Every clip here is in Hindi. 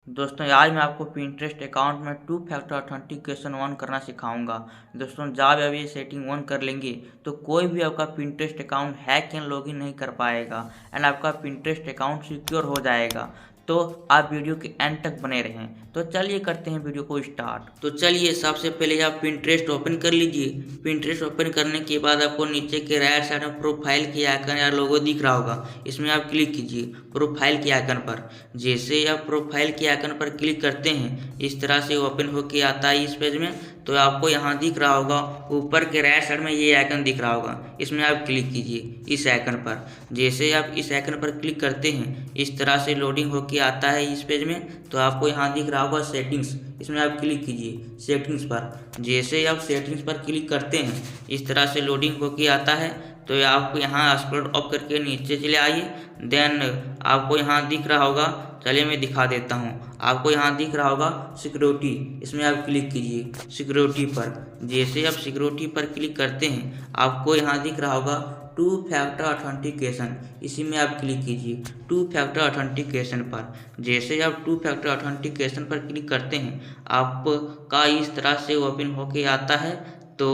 दोस्तों आज मैं आपको पिंटरेस्ट अकाउंट में टू फैक्टर ऑथेंटिकेशन ऑन करना सिखाऊंगा। दोस्तों जब आप ये सेटिंग ऑन कर लेंगे तो कोई भी आपका पिंटरेस्ट अकाउंट हैक या लॉगिन नहीं कर पाएगा एंड आपका पिंटरेस्ट अकाउंट सिक्योर हो जाएगा। तो आप वीडियो के एंड तक बने रहें। तो चलिए करते हैं वीडियो को स्टार्ट। तो चलिए सबसे पहले आप पिंटरेस्ट ओपन कर लीजिए। पिंटरेस्ट ओपन करने के बाद आपको नीचे के राइट साइड में प्रोफाइल के आइकन या लोगो दिख रहा होगा, इसमें आप क्लिक कीजिए प्रोफाइल के आइकन पर। जैसे आप प्रोफाइल के आइकन पर क्लिक करते हैं इस तरह से ओपन होके आता है इस पेज में। तो आपको यहाँ दिख रहा होगा ऊपर के राइट साइड में ये आइकन दिख रहा होगा, इसमें आप क्लिक कीजिए इस आइकन पर। जैसे आप इस आइकन पर क्लिक करते हैं इस तरह से लोडिंग होके आता है इस पेज में। तो आपको यहाँ दिख रहा होगा सेटिंग्स, इसमें आप क्लिक कीजिए सेटिंग्स पर। जैसे आप सेटिंग्स पर क्लिक करते हैं इस तरह से लोडिंग होके आता है। तो आपको यहाँ स्क्रॉल अप करके नीचे चले आइए। देन आपको यहाँ दिख रहा होगा, चलिए मैं दिखा देता हूँ। आपको यहाँ दिख रहा होगा सिक्योरिटी, इसमें आप क्लिक कीजिए सिक्योरिटी पर। जैसे आप सिक्योरिटी पर क्लिक करते हैं आपको यहाँ दिख रहा होगा टू फैक्टर ऑथेंटिकेशन, इसी में आप क्लिक कीजिए टू फैक्टर ऑथेंटिकेशन पर। जैसे आप टू फैक्टर ऑथेंटिकेशन पर क्लिक करते हैं आपका इस तरह से ओपन होके आता है। तो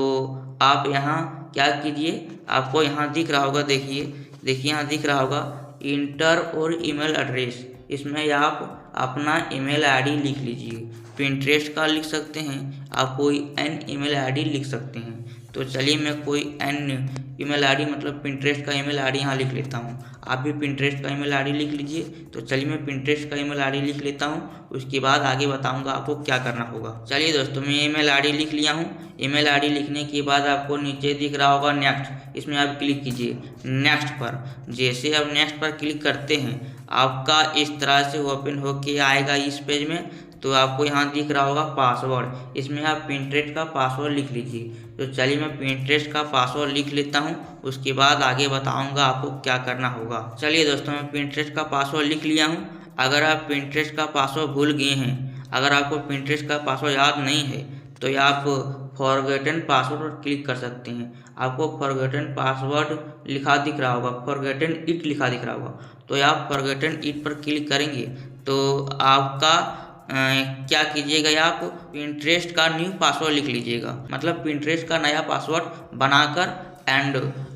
आप यहाँ क्या कीजिए, आपको यहाँ दिख रहा होगा, देखिए यहाँ दिख रहा होगा इंटर और ईमेल एड्रेस, इसमें आप अपना ईमेल आईडी लिख लीजिए। पिंटरेस्ट का लिख सकते हैं, आप कोई एन ईमेल आईडी लिख सकते हैं। तो चलिए मैं कोई एन ईमेल आईडी मतलब पिंटरेस्ट का ईमेल आईडी यहाँ लिख लेता हूँ। आप भी पिंटरेस्ट का ईमेल आईडी लिख लीजिए। तो चलिए मैं पिंटरेस्ट का ईमेल आईडी लिख लेता हूँ, उसके बाद आगे बताऊँगा आपको क्या करना होगा। चलिए दोस्तों मैं ईमेल आईडी लिख लिया हूँ। ईमेल आईडी लिखने के बाद आपको नीचे दिख रहा होगा नेक्स्ट, इसमें आप क्लिक कीजिए नेक्स्ट पर। जैसे आप नेक्स्ट पर क्लिक करते हैं आपका इस तरह से ओपन होके आएगा इस पेज में। तो आपको यहाँ दिख रहा होगा पासवर्ड, इसमें आप पिंटरेस्ट का पासवर्ड लिख लीजिए। तो चलिए मैं पिंटरेस्ट का पासवर्ड लिख लेता हूँ, उसके बाद आगे बताऊँगा आपको क्या करना होगा। चलिए दोस्तों मैं पिंटरेस्ट का पासवर्ड लिख लिया हूँ। अगर आप पिंटरेस्ट का पासवर्ड भूल गए हैं, अगर आपको पिंटरेस्ट का पासवर्ड याद नहीं है तो आप फॉरगेटन पासवर्ड पर क्लिक कर सकते हैं। आपको फॉरगेटन पासवर्ड लिखा दिख रहा होगा, फॉरगेटन इट लिखा दिख रहा होगा। तो आप फॉरगेटन इट पर क्लिक करेंगे तो आपका क्या कीजिएगा, आप पिंटरेस्ट का न्यू पासवर्ड लिख लीजिएगा, मतलब पिंटरेस्ट का नया पासवर्ड बनाकर एंड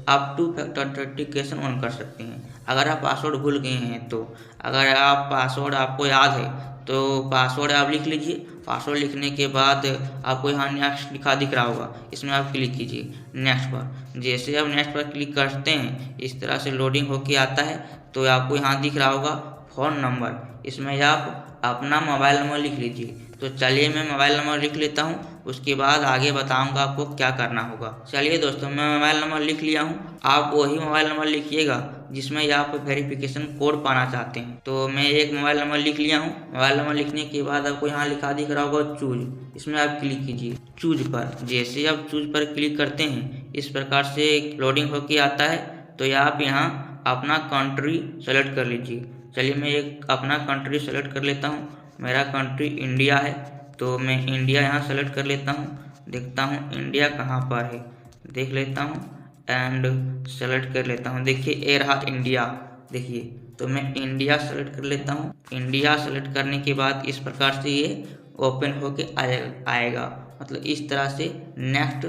आप टू फैक्टर ऑथेंटिकेशन ऑन कर सकते हैं। अगर आप पासवर्ड भूल गए हैं तो अगर आप पासवर्ड आपको याद है तो पासवर्ड आप लिख लीजिए। पासवर्ड लिखने के बाद आपको यहाँ नेक्स्ट लिखा दिख रहा होगा, इसमें आप क्लिक कीजिए नेक्स्ट पर। जैसे आप नेक्स्ट पर क्लिक करते हैं इस तरह से लोडिंग होके आता है। तो आपको यहाँ दिख रहा होगा फ़ोन नंबर, इसमें आप अपना मोबाइल नंबर लिख लीजिए। तो चलिए मैं मोबाइल नंबर लिख लेता हूँ, उसके बाद आगे बताऊँगा आपको क्या करना होगा। चलिए दोस्तों मैं मोबाइल नंबर लिख लिया हूँ। आप वही मोबाइल नंबर लिखिएगा जिसमें आप वेरिफिकेशन कोड पाना चाहते हैं। तो मैं एक मोबाइल नंबर लिख लिया हूँ। मोबाइल नंबर लिखने के बाद आपको यहाँ लिखा दिख रहा होगा चूज, इसमें आप क्लिक कीजिए चूज पर। जैसे आप चूज पर क्लिक करते हैं इस प्रकार से लोडिंग होके आता है। तो आप यहाँ अपना कंट्री सेलेक्ट कर लीजिए। चलिए मैं एक अपना कंट्री सेलेक्ट कर लेता हूँ। मेरा कंट्री इंडिया है तो मैं इंडिया यहाँ सेलेक्ट कर लेता हूँ। देखता हूँ इंडिया कहाँ पर है, देख लेता हूँ एंड सेलेक्ट कर लेता हूँ। देखिए ये रहा इंडिया, देखिए। तो मैं इंडिया सेलेक्ट कर लेता हूँ। इंडिया सेलेक्ट करने के बाद इस प्रकार से ये ओपन होके आएगा, मतलब इस तरह से नेक्स्ट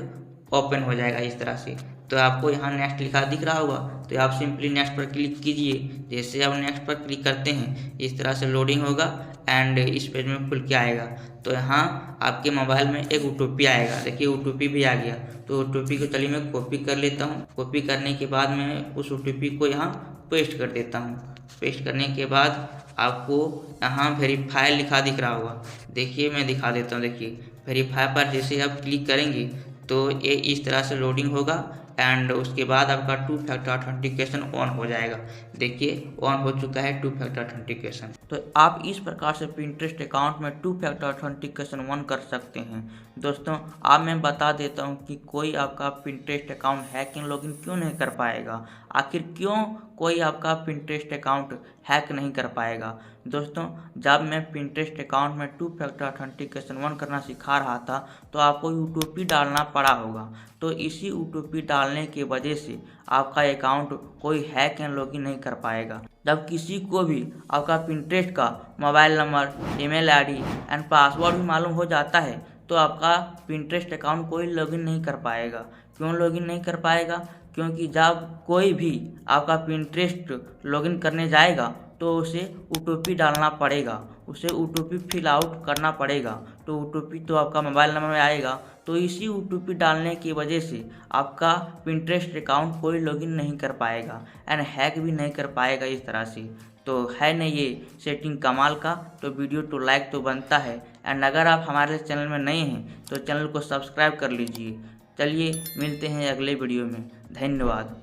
ओपन हो जाएगा इस तरह से। तो आपको यहाँ नेक्स्ट लिखा दिख रहा होगा, तो आप सिंपली नेक्स्ट पर क्लिक कीजिए। जैसे आप नेक्स्ट पर क्लिक करते हैं इस तरह से लोडिंग होगा एंड इस पेज में खुल के आएगा। तो यहाँ आपके मोबाइल में एक OTP आएगा, देखिए OTP भी आ गया। तो OTP को चलिए मैं कॉपी कर लेता हूँ। कॉपी करने के बाद मैं उस OTP को यहाँ पेस्ट कर देता हूँ। पेस्ट करने के बाद आपको यहाँ वेरीफाई लिखा दिख रहा होगा, देखिए मैं दिखा देता हूँ। देखिए वेरीफाई पर जैसे आप क्लिक करेंगे तो ये इस तरह से लोडिंग होगा एंड उसके बाद आपका टू फैक्टर ऑथेंटिकेशन ऑन हो जाएगा। देखिए ऑन हो चुका है टू फैक्टर ऑथेंटिकेशन। तो आप इस प्रकार से पिंटरेस्ट अकाउंट में टू फैक्टर ऑथेंटिकेशन ऑन कर सकते हैं। दोस्तों अब मैं बता देता हूं कि कोई आपका पिंटरेस्ट अकाउंट हैक इन लॉगिन क्यों नहीं कर पाएगा। आखिर क्यों कोई आपका पिंटरेस्ट अकाउंट हैक नहीं कर पाएगा। दोस्तों, जब मैं पिंटरेस्ट अकाउंट में 2 फैक्टर ऑथेंटिकेशन 1 करना सिखा रहा था तो आपको OTP डालना पड़ा होगा। तो इसी OTP डालने की वजह से आपका अकाउंट कोई हैक एंड लॉगिन नहीं कर पाएगा। जब किसी को भी आपका पिंटरेस्ट का mobile number, email ID and password भी मालूम हो जाता है तो आपका पिंटरेस्ट अकाउंट कोई लॉगिन नहीं कर पाएगा। क्यों लॉगिन नहीं कर पाएगा? क्योंकि जब कोई भी आपका पिंटरेस्ट लॉगिन करने जाएगा तो उसे OTP डालना पड़ेगा, उसे OTP फिल आउट करना पड़ेगा। तो OTP तो आपका मोबाइल नंबर में आएगा। तो इसी OTP डालने की वजह से आपका पिंटरेस्ट अकाउंट कोई लॉगिन नहीं कर पाएगा एंड हैक भी नहीं कर पाएगा इस तरह से। तो है ना ये सेटिंग कमाल का। तो वीडियो तो लाइक तो बनता है एंड अगर आप हमारे चैनल में नए हैं तो चैनल को सब्सक्राइब कर लीजिए। चलिए मिलते हैं अगले वीडियो में। धन्यवाद।